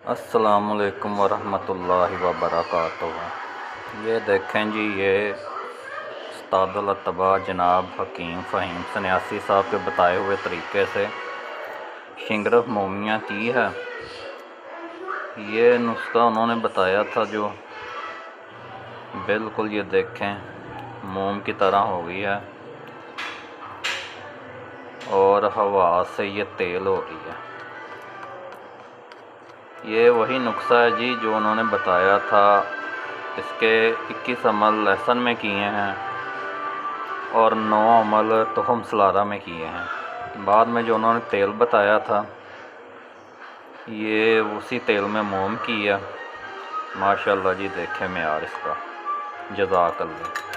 अस्सलामुअलैकुम वरहमतुल्लाहि वबरकातुहू। ये देखें जी, ये उस्तादुल अतबा जनाब हकीम फ़हीम सन्यासी साहब के बताए हुए तरीके से शिंगरफ मोमियाँ की है। ये नुस्खा उन्होंने बताया था जो बिल्कुल ये देखें मोम की तरह हो गई है और हवा से ये तेल हो रही है। ये वही नुस्खा है जी जो उन्होंने बताया था। इसके 21 अमल लहसुन में किए हैं और 9 अमल तुहम सलारा में किए हैं। बाद में जो उन्होंने तेल बताया था ये उसी तेल में मोम किया। माशाल्लाह जी, देखें मेयार इसका। जज़ाकल्लाह।